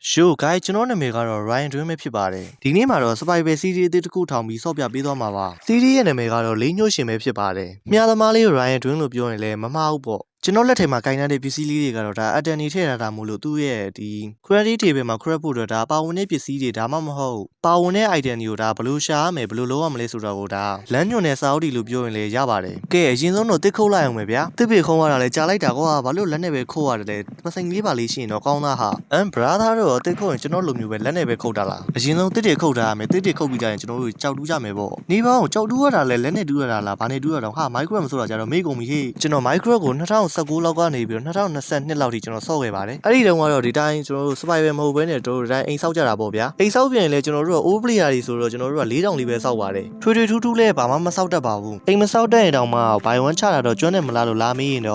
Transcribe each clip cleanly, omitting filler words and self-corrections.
Show ဂိုင်းကျွန်တော်နာမည်ကတော့ Ryan တွင်းပဲဖြစ်ပါတယ်ဒီနေ့မှာတော့ Spy Series အသစ်တစ်ခုထောင်ပြီးဆော့ပြပေးသွားမှာပါ Series ရဲ့နာမည်ကတော့လေးညှို့ရှင်ပဲဖြစ်ပါတယ်မြားသမားလေး Ryan တွင်းလို့ပြောရင်လည်းမမှားဘူးပေါ့ကျွန်တော်လက်ထဲမှာကင်ထားတဲ့ပစ္စည်းလေးတွေကတော့ဒါအတန်နေထည့်ထားတာမို့လို့သူ့ရဲ့ဒီ query table မှာ crop ဖို့တော့ဒါပါဝင်တဲ့ပစ္စည်းတွေဒါမှမဟုတ်ပါဝင်တဲ့ item တွေကိုဒါဘယ်လိုရှာရမယ်ဘယ်လိုလုပ်ရမလဲဆိုတော့ကိုဒါလမ်းညွှန်တဲ့စာအုပ်တွေလို့ပြောရင်လည်းရပါတယ်ကဲအရင်ဆုံးတော့တစ်ခုတ်လိုက်အောင်ပဲဗျာတစ်ပေခုံးရတာလည်းကြားလိုက်တာကွာဘာလို့လက်နဲ့ပဲခုတ်ရတယ်လဲမစိန်လေးပါလေးရှိရင်တော့ကောင်းသားဟာbrother တော့တစ်ခုတ်ရင်ကျွန်တော်လိုမျိုးပဲလက်နဲ့ပဲခုတ်တာလားအရင်ဆုံးတစ်တွေခုတ်ထားရမယ်တစ်တွေခုတ်ပြီးကြရင်ကျွန်တော်တို့ကြောက်တူးကြမယ်ပေါ့နေပါအောင်ကြောက်တူးရတာလည်းလက်နဲ့တူးရတာလားဘာနဲ့တူးရတော့ဟာ micro မဆိုတာကြတော့မေ့ကုန်ပြီဟေ့ကျွန်တော် micro ကို2019လောက်ကနေပြီးတော့2022လောက်ထိကျွန်တော်ဆော့ခဲ့ပါတယ်အဲ့ဒီတုန်းကတော့ဒီတိုင်းကျွန်တော်တို့ spy ပဲမဟုတ်ဘဲနဲ့တို့တိုင်းအိမ်ဆောက်ကြတာပေါ့ဗျာအိမ်ဆောက်ပြင်လည်းကျွန်တော်တို့က over player တွေဆိုတော့ကျွန်တော်တို့က4000လေးပဲဆောက်ပါတယ်ထွေထွေထူးထူးလည်းဘာမှမဆောက်တတ်ပါဘူးအိမ်မဆောက်တတ်ရင်တောင်မှ buy one ချတာတော့ကျွမ်းတယ်မလားလို့လာမေးရင်တော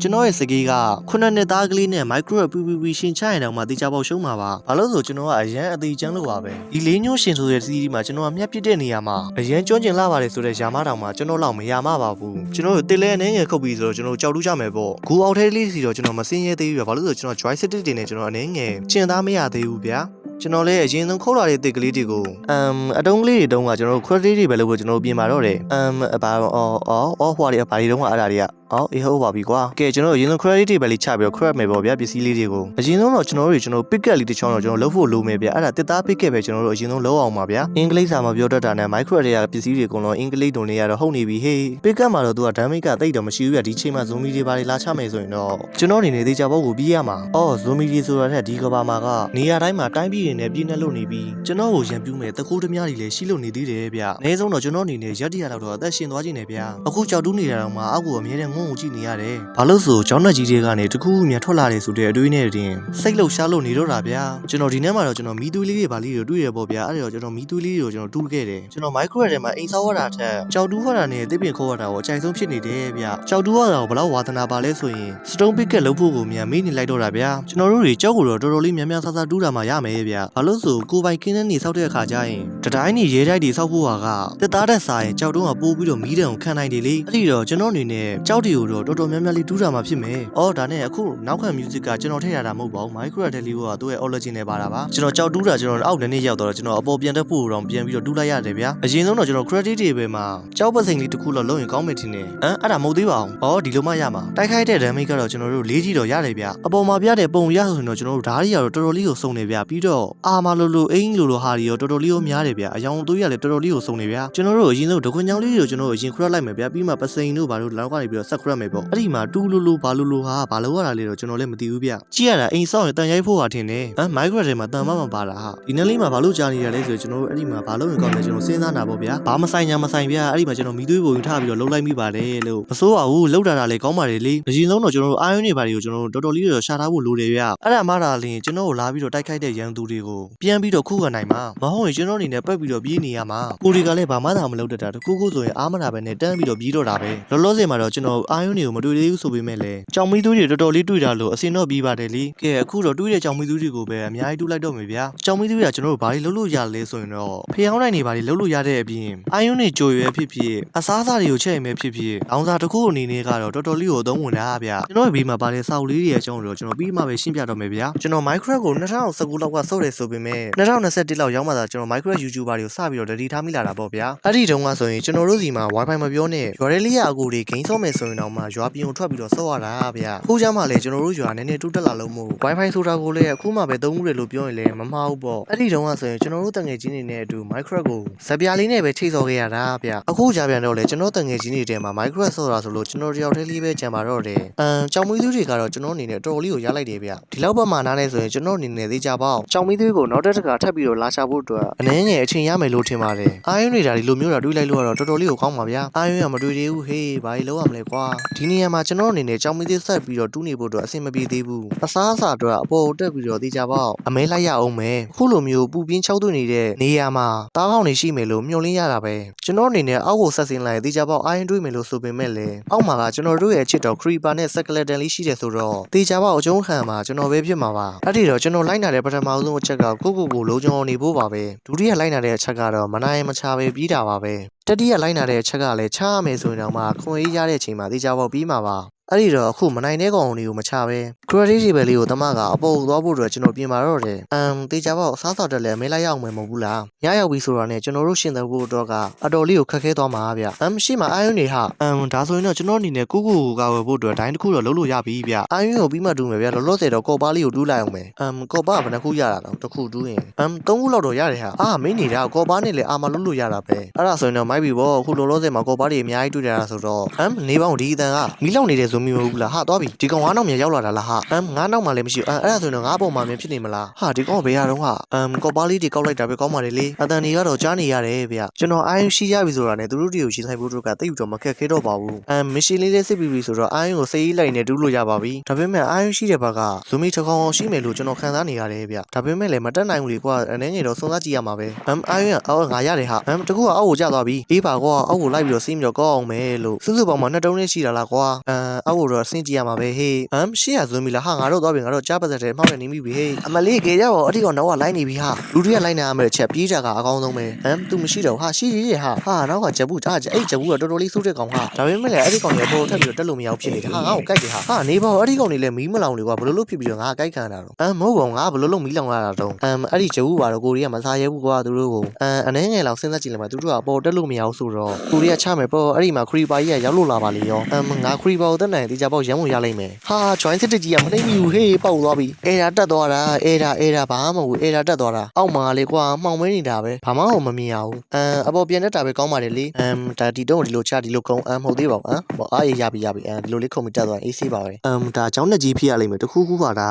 ့ကျွန်တော်ရဲ့စကေးက9နှစ်သားကလေးနဲ့ micro PPP ရှင်ချရင်တောင်မှတေချာပေါက်ရှုံးမှာပါဘာလို့ဆိုကျွန်တော်ကအရန်အသေးချမ်းလို့ပါပဲဒီလေးညှို့ရှင်ဆိုတဲ့စီးရီးမှာကျွန်တော်ကမြတ်ပစ်တဲ့နေရာမှာအရန်ကျွမ်းကျင်လာပါတယ်ဆိုတဲ့ယာမတောင်မှကျွန်တော်လောက်မရမှာပါဘူးကျွန်တော်တို့တစ်လဲအနေငယ်ခုတ်ပြီးဆိုတော့ကျွန်တော်ကြောက်တူးကြမယ်ပေါ့ဂူအောက်ထဲလေးစီတော့ကျွန်တော်မစင်းရဲသေးဘူးဗျာဘာလို့ဆိုကျွန်တော် joystick တွေနဲ့ကျွန်တော်အနေငယ်ကျင်သားမရသေးဘူးဗျာကျွန်တော်လည်းအရင်ဆုံးခုတ်လာတဲ့တစ်ကလေးတွေကိုအတုံးကလေးတွေတုန်းကကျွန်တော်တို့ query တွေပဲလို့ကျွန်တော်ပြင်ပါတော့တယ်ဘာဟွာတွေဘာတွေတုန်းကအဲ့ဒါတွေကအေးဟုတ်ပါပြီကွာကဲကျွန်တော်အရင်ဆုံး query တွေပဲလေးချပြီးတော့ crap မယ်ပေါ့ဗျာပစ္စည်းလေးတွေကိုအရင်ဆုံးတော့ကျွန်တော်တို့ picket လေးတစ်ချောင်းတော့ကျွန်တော်လုပ်ဖို့လိုမယ်ဗျာအဲ့ဒါတစ်သား picket ပဲကျွန်တော်တို့အရင်ဆုံးလုပ်အောင်ပါဗျာအင်္ဂလိပ်စာမှာပြောတတ်တာနဲ့ micro တွေကပစ္စည်းတွေအကုန်လုံးအင်္ဂလိပ်တုံတွေရတော့ဟုတ်နေပြီဟေး picket မှာတော့သူက damage ကတိတ်တော့မရှိဘူးဗျာဒီချိန်မှာ zombie တွေဘာတွေလာချမယ်ဆိုရင်တော့ကျွန်တော်အနေနဲ့သေချာပေါက်ကိုပြီးရမှာzombie တွေဆိုတာတဲ့ဒီကဘာမှာကနေရာတိုင်းမှာတိုင်းပြည်တွေနဲ့ပြည်နယ်လို့နေပြီးကျွန်တော်ကိုရန်ပြူးမဲ့တကူးသမားတွေလည်းရှိလို့နေသေးတယ်ဗျအနည်းဆုံးတော့ကျွန်တော်အနေနဲ့ရက်တရလောက်တော့အသက်ရှင်သွားခြင်းနဲ့ဗျအခုကြောက်တူးနေတာတော့မှအောက်ကိုအမြဲတမ်းငုံငုံကြည့်နေရတယ်ဘာလို့ဆိုကျောင်းတက်ကြီးတွေကနေတကူးမြန်ထွက်လာတယ်ဆိုတဲ့အတွေးနဲ့တင်စိတ်လှုပ်ရှားလို့နေတော့တာဗျကျွန်တော်ဒီနေ့မှာတော့ကျွန်တော်မီးသွေးလေးတွေဗာလေးတွေတွေ့ရပေါ့ဗျအဲ့ဒါတော့ကျွန်တော်မီးသွေးလေးတွေကိုကျွန်တော်တူးခဲ့တယ်ကျွန်တော် micro ထဲမှာအိမ်ဆောက်ရတာထက်ကြောက်တူးရတာနဲ့တစ်ပင်ခိုးရတာကိုအကြိုက်ဆုံးဖြစ်နေတယ်ဗျကြောက်တူးရတာကိုဘလောက်ဝါသနာပါလဲဆိုရင် stone picket လုပ်ဖို့ကိုမြန်မေးနေလိုက်တော့တာဗျကျွန်တော်တို့တွေကြောက်ကိုတော့တော်တော်လေးများများဆဆတူးတာမှရမယ်ဗျဘာလို့ဆိုကိုပိုင်ကင်းတဲ့နေဆောက်တဲ့အခါကျရင်တတိုင်းနေရဲတိုက်တွေဆောက်ဖို့ကတက်သားတက်စားရင်ကြောက်တုံးကပိုးပြီးတော့မီးတံကိုခံနိုင်တယ်လေအဲ့ဒီတော့ကျွန်တော်အနေနဲ့ကြောက်တွေကိုတော့တော်တော်များများလေးတူးတာမှဖြစ်မယ်ဒါနဲ့အခုနောက်ခံ music ကကျွန်တော်ထည့်ရတာမဟုတ်ပါဘူး micro တဲ့လေးကသူ့ရဲ့ origin နဲ့ပါတာပါကျွန်တော်ကြောက်တူးတာကျွန်တော်အောက်နည်းနည်းရောက်တော့ကျွန်တော်အပေါ်ပြန်တက်ဖို့တော့ပြန်ပြီးတော့တူးလိုက်ရတယ်ဗျာအရင်ဆုံးတော့ကျွန်တော် credit တွေပဲမှာကြောက်ပစိန်လေးတစ်ခုလောက်လုံးရင်ကောင်းမယ်ထင်တယ်အဲ့ဒါမဟုတ်သေးပါဘူးဒီလိုမှရမှာတိုက်ခိုက်တဲ့ damage ကတော့ကျွန်တော်တို့၄ကြီးတော့ရတယ်ဗျာအပေါ်မှာပြတဲ့ပုံရဆိုရင်တော့ကျွန်တော်တို့ဓာတ်ရီကတော့တော်တော်လေးကိုစုံနေဗျာပြီးတော့အာမလိုအင်းလိုဟာတွေရောတော်တော်လေးကိုများတယ်ဗျာအယောင်သွေးရလည်းတော်တော်လေးကိုစုံနေဗျာကျွန်တော်တို့အရင်ဆုံးဒခွန်ချောင်းလေးတွေကိုကျွန်တော်အရင်ခရတ်လိုက်မယ်ဗျာပြီးမှပစိန်တို့ဘာလို့လောက်ကနေပြီးတော့ဆက်ခရတ်မယ်ပေါ့အဲ့ဒီမှာတူးလိုဘာလိုဟာဘာလို့ရတာလဲတော့ကျွန်တော်လည်းမသိဘူးဗျကြည့်ရတာအိမ်ဆောက်ရင်တန်ရိုက်ဖို့ဟာထင်တယ်မိုက်ခရက်ထဲမှာတန်မပါတာဟာဒီနေ့လေးမှာဘာလို့ကြားနေရလဲဆိုကျွန်တော်တို့အဲ့ဒီမှာဘာလို့ရင်ကောင်းလဲကျွန်တော်စဉ်းစားတာပေါ့ဗျာဘာမဆိုင်ညာမဆိုင်ဗျာအဲ့ဒီမှာကျွန်တော်မီးသွေးပုံထားပြီးတော့လှုပ်လိုက်မိပါတယ်လို့မစိုးပါဘူးလှုပ်တာလည်းကောင်းပါတယ်လေအရင်ဆုံးတော့ကျွန်တော်တို့အာယုန်တွေဘာတွေကိုကျွန်တော်တို့တော်တော်လေးတော့ရှာထားဖို့လိုတယ်ဗျာအဲ့ဒါမှသာလျှင်ကျွန်တော်ကိုလာပြီးတော့တိုက်ခိုက်တဲ့ရန်သူတွေကိုပြန်ပြီးတော့ခုခံနိုင်မှာမဟုတ်ရင်ကျွန်တော်အနေနဲ့ပက်ပြီးတော့ပြေးနေရမှာကိုတွေကလည်းဘာမှသာမလုပ်တတ်တာတကူးဆိုရင်အားမနာပဲနဲ့တန်းပြီးတော့ပြေးတော့တာပဲလောလောဆယ်မှာတော့ကျွန်တော်အာယုန်တွေကိုမတွေ့သေးဘူးဆိုပေမဲ့လည်းကြောင်မီးသွေးတွေတော်တော်လေးတွေ့တာလို့အစင်တော့ပြီးပါတယ်လေကဲအခုတော့တွေးတဲ့ကြောင်မီးသွေးတွေကိုပဲအများကြီးတူးလိုက်တော့မယ်ဗျာကြောင်မီးသွေးကကျွန်တော်တို့ဘာတွေလုပ်လို့ရလဲဆိုရင်တော့ဖျောင်းနိုင်နေဘာတွေလုပ်လို့ရတဲ့အပြင်အာယုန်တွေကြိုရွယ်ဖြစ်ဖြစ်အစားအစာတွေကိုချက်ရမယ်ဖြစ်ဖြစ်အောင်စားတစ်ခုအနေနဲ့ကတော့တော်တော်လေးကိုအသုံးဝင်တာဗျာကျွန်တော်ရဲ့ဘေးမှာပါတဲ့စာအုပ်လေးတွေရဲ့အကြောင်းတော့ကျွန်တော်ပြီးမှပဲရှင်းပြတော့မယ်ဗျာကျွန်တော် micro ကို2019လောက်ကစော့တယ်ဆိုပေမဲ့2021လောက်ရောက်မှသာကျွန်တော် micro YouTuber တွေကိုစပြီးတော့ ready ထားမိလာတာပေါ့ဗျာအဲ့ဒီတုန်းကဆိုရင်ကျွန်တော်တို့စီမှာ wifi မပြောနဲ့ရွာရဲလေးရအကူတွေဂိမ်းဆော့မယ်ဆိုရင်တော့မှရွာပြင်ကိုထွက်ပြီးတော့ဆော့ရတာဗျာအခုကျမှလည်းကျွန်တော်တို့ရွာနည်းနည်းတူးတက်လာလို့မို့ wifi ဆိုတာကိုလည်းအခုမှပဲသုံးမှုတယ်လို့ပြောရင်လည်းမမှားဘူးပေါ့အဲ့ဒီတုန်းကဆိုရင်ကျွန်တော်တို့တငယ်ချင်းတွေနဲ့အတူ micro ကိုဇပြားလေးနဲ့ပဲချိတ်ဆော့ခဲ့ရတာဗျအခုကြပြန်တော့လေကျွန်တော်တငယ်ချင်းတွေထဲမှာ micro ဆော့တာဆိုလို့ကျွန်တော်တယောက်တည်းလေးပဲကြံပါတော့တယ်ကြောင်မီးသွေးတွေကတော့ကျွန်တော်အနေနဲ့တော်တော်လေးကိုရလိုက်တယ်ဗျဒီလောက်ပတ်မှနားနေဆိုရင်ကျွန်တော်အနေနဲ့သေးကြပါအောင်ကြောင်မီးသွေးကိုနောက်တစ်ခါထပ်ပြီးတော့လာချဖို့အတွက်အနည်းငယ်အချိန်ရမယ်လို့ထင်ပါတယ်အာယုန်တွေဒါဒီလိုမျိုးတာတွေးလိုက်လို့ကတော့တော်တော်လေးကိုကောင်းပါဗျာအာယုန်ကမတွေးသေးဘူးဟေးဘာကြီးလောက်ရမလဲကွာဒီနေရာမှာကျွန်တော်အနေနဲ့ကြောင်မီးသွေးဆက်ပြီးတော့တူးနေဖို့အတွက်အဆင်မပြေသေးဘူးအစားအစာအတွက်အပေါ်တက်ပြီးတော့သေးကြပါအောင်အမဲလိုက်ရအောင်မယ်ခုလိုမျိုးပူပြင်းချောက်သွင်းနေတဲ့နေရာမှာတားကောင်းနေရှိမယ်လို့မျှော်လင့်ရတာပဲကျွန်တော်အနေနဲ့အောက်ကိုဆက်ဆင်းလိုက်သေးကြပါအောင်အာယုန်တွေးမယ်လို့ဆိုပေမဲ့လည်းအောက်မှာကကျွန်တော်တို့ရဲ့အချစ်တော် creeper နဲ့ skeleton လေးရှိတယ်ဆိုတော့သေးကြပါအောင်အကျုံးခံမှာကျွန်တော်ပဲဖြစ်မှာပါအဲ့ဒီတော့ကျွန်တော်လိုက်နာတဲ့ပထမဆုံးအချက်ကကိုလုံးချုံအောင်နေဖို့ပါပဲဒုတိယလိုက်နာတဲ့အချက်ကတော့မနိုင်မချပဲပြီးတာပါပဲတတိယလိုက်နာတဲ့အချက်ကလည်းချားရမယ်ဆိုရင်တော့မှခွန်အေးရတဲ့အချိန်မှာသေးကြပါပြီးမှာပါ အဲ့ဒီတော့အခုမနိုင်တဲ့ကောင်တွေကိုမချပဲခရဒီတီပဲလေးကိုတမကအပေါ်သွားဖို့အတွက်ကျွန်တော်ပြင်ပါတော့တယ်တေချာပေါ့အစားစောက်တက်လဲမေးလိုက်ရအောင်မယ်မဟုတ်ဘူးလားညရောက်ပြီဆိုတော့ねကျွန်တော်တို့ရှင်သန်ဖို့တော့ကအတော်လေးကိုခက်ခဲသွားမှာဗျရှိမှာအာယုန်တွေဟာဒါဆိုရင်တော့ကျွန်တော်အနေနဲ့ကုကုကဝယ်ဖို့အတွက်ဒိုင်းတစ်ခုတော့လုပ်လို့ရပြီဗျအာယုန်ကိုပြီးမှတူးမယ်ဗျလောလောဆယ်တော့ကော်ပါလေးကိုတူးလိုက်အောင်မယ်ကော်ပါကဘယ်နှခုရတာတော့တစ်ခုတူးရင်3ခုလောက်တော့ရတယ်ဟာမင်းနေတာကော်ပါနဲ့လေအာမလုပ်လို့ရတာပဲအဲ့ဒါဆိုရင်တော့မိုက်ပြီပေါ့အခုလောလောဆယ်မှာကော်ပါတွေအများကြီးတွေ့ကြတာဆိုတော့နေပေါင်းဒီအတန်ကမီးလောင်နေတဲ့ဇွန်မီမဟုတ်ဘူးလားဟာသွားပြီဒီကောင်9နောက်မြန်ရောက်လာတာလားဟာ9နောက်မှလည်းမရှိဘူးအဲ့ဒါဆိုရင်တော့9ပုံမှမြန်ဖြစ်နေမလားဟာဒီကောင်ဘယ်ရတော့ဟာကော်ပါလေးတွေကောက်လိုက်တာပဲကောင်းပါလေလေအတန်တွေကတော့ကြားနေရတယ်ဗျကျွန်တော်အာယုန်ရှိရပြီဆိုတာနဲ့သူတို့တွေကိုရှင်းဆိုင်ဖို့တို့ကတိတ်တော့မခက်ခဲတော့ပါဘူးမရှင်လေးလေးစစ်ပြီးပြီဆိုတော့အာယုန်ကိုစေးလိုက်နေတူးလို့ရပါပြီဒါပေမဲ့အာယုန်ရှိတဲ့ဘက်ကဇွန်မီတစ်ကောင်ရှိမယ်လို့ကျွန်တော်ခံစားနေရတယ်ဗျဒါပေမဲ့လည်းမတက်နိုင်ဘူးလေကွာအနေငယ်တော့စဉ်းစားကြည့်ရမှာပဲအာယုန်ကအော်ငါရတယ်ဟာတကူကအောက်ကိုကျသွားပြီအေးပါကွာအောက်ကိုလိုက်ပြီးတော့စီးပြီးတော့ကောက်အောင်မယ်လို့စုစုပေါင်းမှာ2တုံးနဲ့ရှိတာလားကွာအောက်ကိုတော့ဆင်းကြည့်ရမှာပဲဟေးရှေ့ရဇွန်မီလားဟာငါတို့သွားပြီငါတို့ကြားပါစက်တယ်မှောက်နေနေပြီဟေးအမလေးကေကြတော့အဲ့ဒီကောင်တော့ကလိုက်နေပြီဟာလူတွေကလိုက်နေရမယ်ချက်ပြေးကြကအကောင်းဆုံးပဲသူမရှိတော့ဟာရှိသေးတယ်ဟာနောက်ကဂျပူအဲ့ဂျပူကတော်တော်လေးစိုးတဲ့ကောင်ဟာဒါပေမဲ့လည်းအဲ့ဒီကောင်ကြီးပေါ်ထပ်ပြီးတော့တက်လို့မရဘူးဖြစ်နေတယ်ဟာငါ့ကိုကြိုက်တယ်ဟာနေပါအဲ့ဒီကောင်ကြီးလည်းမီးမလောင်လေကွာဘလို့လို့ဖြစ်ပြီးတော့ငါကြိုက်ခံတာတော့မဟုတ်ပါဘူးငါဘလို့လို့မီးလောင်ရတာတော့အဲ့ဒီဂျပူပါတော့ကိုရီးယားမစားရဲဘူးကွာသူတို့ကိုအနေငယ်လောက်စဉ်းစားကြည့်လိုက်မှသူတို့ကပေါ်တက်လို့မရဘူးဆိုတော့ကိုရီးယားချမယ်ပေါ့အဲ့ဒီမှာခရီပါကြီးကရောက်လို့လာပါလေရောငါခရီပါကိုတက်နိုင်တေချာပေါက်ရမ်းဝင်ရလိမ့်မယ်ဟာ join စစ်တက်ကြီးကမနှိမ့်မိဘူးဟေးပေါက်သွားပြီအဲ့ဒါတက်သွားတာအဲ့ဒါဘာမှမဟုတ်ဘူးအဲ့ဒါတက်သွားတာအောက်မှာလေကွာမှောင်မင်းနေတာပဲဘာမှမမြင်ရဘူးအပေါ်ပြန်တက်တာပဲကောင်းပါတယ်လေဒါဒီတော့ဒီလိုချဒီလိုကုန်းမဟုတ်သေးပါဘူးအားရပြီဒီလိုလေးခုံမတက်သွားအေးဆေးပါပဲဒါကြောင်းလက်ကြီးဖြစ်ရလိမ့်မယ်တခုခုပါတာ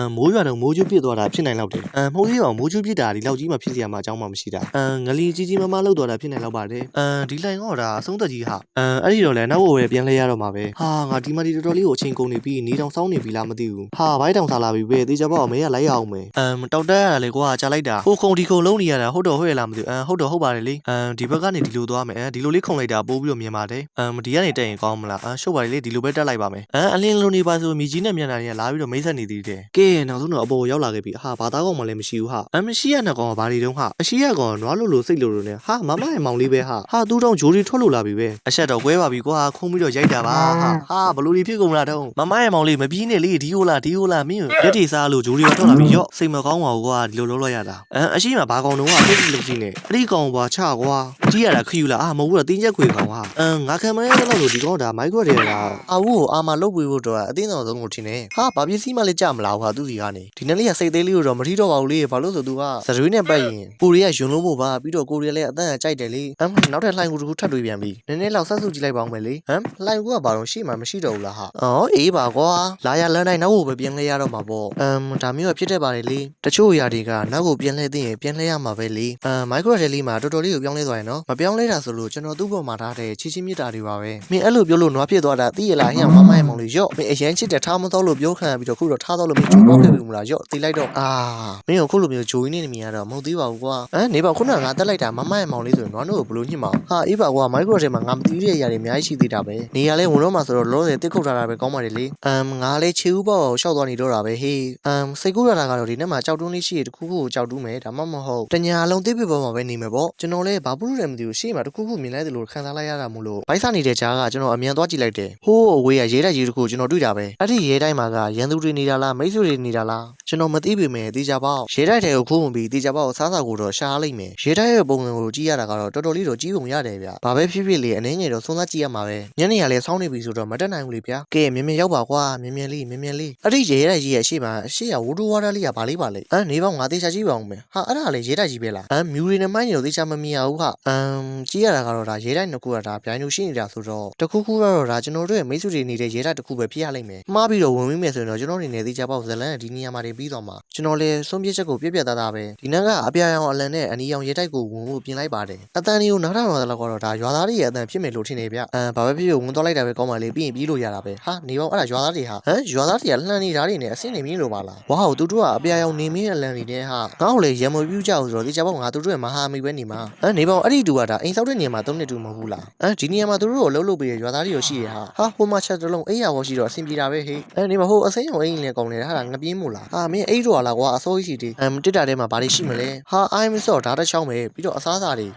မိုးရွာတော့မိုးကျွပြစ်သွားတာဖြစ်နိုင်တော့တယ်မဟုတ်သေးပါဘူးမိုးကျွပြစ်တာဒီလောက်ကြီးမှဖြစ်စီရမှာအကြောင်းမှမရှိတာငလီကြီးကြီးမမလောက်သွားတာဖြစ်နိုင်တော့ပါတယ်ဒီလိုင်တော့ဒါအဆုံးသက်ကြီးဟာအဲ့ဒီတော့လဲနောက်ဘဝပဲပြန်လဲရတော့မှာပဲဟာငါဒီမှာဒီတော်တော်လေးကိုအချိန်ကုန်နေပြီနေတောင်စောင်းနေပြီလားမသိဘူးဟာဘိုင်းတောင်စားလာပြီပဲတေချာပေါ့အမေကလိုက်ရအောင်မယ်တောက်တက်ရတာလေကွာကြားလိုက်တာဟိုခုံဒီခုံလုံးနေရတာဟုတ်တော့ဟုတ်ရလားမသိဘူးဟုတ်ပါတယ်လေဒီဘက်ကနေဒီလိုသွားမယ်ဒီလိုလေးခုံလိုက်တာပိုးပြီးတော့မြင်ပါတယ်ဒီကနေတက်ရင်ကောင်းမလားရှုပ်ပါလေဒီလိုပဲတက်လိုက်ပါမယ်အလင်းလုံးနေပါဆိုမြကြီးနဲ့မျက်နှာတွေကလာပြီးတော့မိတ်ဆက်နေသေးတယ်ကဲနောက်ဆုံးတော့အပေါ်ရောက်လာခဲ့ပြီဟာဘာသားကောင်မှလည်းမရှိဘူးဟာမရှိရတဲ့ကောင်ကဘာတွေတုံးဟာအရှိရကောင်နွားလို့စိတ်လို့နဲ့ဟာမမရဲ့မောင်လေးပဲဟာသူ့တောင်ဂျိုးတွေထွက်လို့လာပြီပဲအဆက်တော့ကွဲပါပြီကွာခုံးပြီးတော့ရိုက်တာပါဟာဘလို့ဒီဖြစ်ကုန်လားတုံးမမရဲ့မောင်လေးမပြီးနဲ့လေဒီဟိုလားမင်းရက်တီစားလို့ဂျိုးတွေထွက်လာပြီရော့စိတ်မကောင်းပါဘူးကွာဒီလိုလုပ်လိုက်ရတာအရှိမဘာကောင်တုံးကဖိတ်လို့ရှိနေအဲ့ဒီကောင်ပါချကွာကြည့်ရတာခယူလားမဟုတ်ဘူးတော့တင်းချက်ခွေကောင်ဟာငါခံမရတဲ့လို့ဒီကောင်ဒါမိုက်ခွက်တယ်လားအာမလုတ်ပေးဖို့တော့အတင်းတော်ဆုံးကိုထင်တယ်ဟာဘာပစ္စည်းမှလည်းကြမလားဟာသူစီကနေဒီနေ့လေးကစိတ်သေးလေးကိုတော့မထီတော့ပါဘူးလေဘာလို့ဆိုသူကစရွေးနဲ့ပတ်ရင်ကိုရီးယားယွန်းလုံးဖို့ပါပြီးတော့ကိုရီးယားလည်းအတန်းကြိုက်တယ်လေနောက်ထပ်လှိုင်ကူတစ်ခုထပ်တွေ့ပြန်ပြီနည်းနည်းလောက်ဆက်စုကြည့်လိုက်ပါဦးမယ်လေလှိုင်ကူကဘာလို့ရှိမှမရှိတော့ဘူးလားဟာအေးပါကွာလာရလန်းတိုင်းနောက်ကိုပဲပြန်လဲရတော့မှာပေါ့ဒါမျိုးဖြစ်တတ်ပါတယ်လေတချို့ຢာတွေကနောက်ကိုပြန်လဲသိရင်ပြန်လဲရမှာပဲလေမိုက်ခရိုတယ်လီမှာတော်တော်လေးကိုပြောင်းလဲသွားရင်နော်မပြောင်းလဲတာဆိုလို့ကျွန်တော်သူ့ဘောမှာထားတဲ့ချီချင်းမြစ်တာတွေပါပဲမင်းအဲ့လိုပြောလို့နွားဖြစ်သွားတာသိရလားဟင်းမမရဲ့မောင်လေးရော့မင်းအရန်ချစ်တဲ့ထားမသောလို့ပြောခံပြီးတော့ခုတော့ထားသောလို့မင်းချိုးပေါက်ခဲ့ပြီမလားရော့သိလိုက်တော့မင်းကခုလိုမျိုးဂျိုးကြီးနေနေမြင်ရတော့မဟုတ်သေးပါဘူးကွာနေပါခုနကငါတက်လိုက်တာမမရဲ့မောင်လေးဆိုရင်နွားတို့ကိုဘလို့ညှစ်မအောင်ဟာအေးပါကွာမိုက်ခရိုတယ်မှာငါမသိတဲ့အရာတွေအများကြီးရှိသေးတာပဲနေရလဲဝင်တော့မှဆိုတော့လောဆယ်တစ်ခုတ်ထားတာပဲကောင်းပါတယ်လေငါလဲချေဦးပေါ့ရှောက်သွားနေတော့တာပဲဟေးစိတ်ကူးရတာကတော့ဒီနေ့မှာကြောက်တွန်းလေးရှိရတခုခုကိုကြောက်တူးမယ်ဒါမှမဟုတ်တညာလုံးတိပြပေါ်မှာပဲနေမယ်ပေါ့ကျွန်တော်လဲဘာဘူးတယ်မသိဘူးရှေ့မှာတခုခုမြင်လိုက်တယ်လို့ခံစားလိုက်ရတာမို့လို့ဘိုက်စာနေတဲ့ကြားကကျွန်တော်အမြန်သွားကြည့်လိုက်တယ်ဟိုးအဝေးကရဲတိုက်ကြီးတခုကျွန်တော်တွေ့တာပဲအဲ့ဒီရဲတိုက်မှာကရန်သူတွေနေတာလားမိတ်ဆွေတွေနေတာလားကျွန်တော်မသိပေမဲ့တေချာပေါက်ရဲတိုက်တွေကိုခိုးဝင်ပြီးတေချာပေါက်စားစာကိုတော့ရှားလိုက်မယ်ရဲတိုက်ရဲ့ပုံစံကိုကြည့်ရတာကတော့တော်တော်လေးတော့ကြီးပုံရတယ်ဗျဘာပဲဖြစ်ဖြစ်လေအနေငယ်တော့သုံးသပ်ကြည့်ရမှာပဲညနေကလည်းစောင်းနေပြီဆိုတော့မတက်နိုင်ဘူးလေဗျာကဲမြင်ရောက်ပါကွာမြင်လေးအဲ့ဒီရဲတိုက်ကြီးရဲ့အရှိမအရှိရဝူဒူဝါဒလေးကဘာလေးပါလဲနေပေါင်းငါတေချာကြည့်ပါဦးမယ်ဟာအဲ့ဒါလေရဲတိုက်ကြီးပဲလားမြူရီနဲ့မိုင်းနေတော့တေချာမမြင်ရဘူးဟာကြည့်ရတာကတော့ဒါရဲတိုက်နှစ်ခုကဒါပြိုင်လို့ရှိနေတာဆိုတော့တခုခုကတော့ဒါကျွန်တော်တို့ရဲ့မိတ်ဆွေတွေနေတဲ့ရဲတိုက်တစ်ခုပဲဖြစ်ရလိမ့်မယ်မှားပြီးတော့ဝင်ပြီးမယ်ဆိုရင်တော့ကျွန်တော်နေနေတေချာပေါက်ဇလန်ဒီနေရာမှာတွေပြီးတော့မှာကျွန်တော်လည်းဆုံးဖြတ်ချက်ကိုပြသားသားပဲဒီနန်းကအပြာရောင်အလံနဲ့အနီရောင်ရဲတိုက်ကိုဝင်ဖို့ပြင်လိုက်ပါတယ်အတန်လေးကိုနားထောင်ရတော့ကတော့ဒါရွာသားတွေရဲ့အတန်ဖြစ်မယ်လို့ထင်နေဗျဘာပဲဖြစ်ဖြစ်ဝင်သွားလိုက်တာပဲကောင်းပါလေပြီးရင်ပြီးလို့ရတာပဲဟာနေပေါင်းအဲ့ဒါရွာသားတွေဟာရွာသားတွေကလှမ်းနေတာတွေနဲ့အဆင့်နေမြင့်လို့ပါလားဝါဟိုသူတို့ကအပြာရောင်နေမင်းအလံတွေနဲ့ဟာငါ့ကိုလေရံမပြူးကြအောင်ဆိုတော့တေချာပေါက်ငါသူတို့ရဲ့မဟာမိပဲနေမှာနေပေါင်းအဲ့ဒီတူကဒါအိမ်ဆောက်တဲ့နေရာမှာသုံးနေတူမဟုတ်ဘူးလားဒီနေရာမှာသူတို့ကိုလှုပ်လို့ပေးရရွာသားတွေရောရှိရဟာဟိုမှာချက်တလုံးအိမ်ရောရှိတော့အဆင်ပြေတာပဲဟေးနေမှာဟိုအစိမ်းရောင်အိမ်လည်းကောင်းနေတာဟာငပြင်းမို့လားမင်းအိမ်တော်လားကွာအစိုးရရှိသေးတစ်တာထဲမှာဘာတွေရှိမလဲဟာအိုင်းမစော့ဓာတ်တစ်ချောင်းပဲပြီးတော့အစားအစာတွေ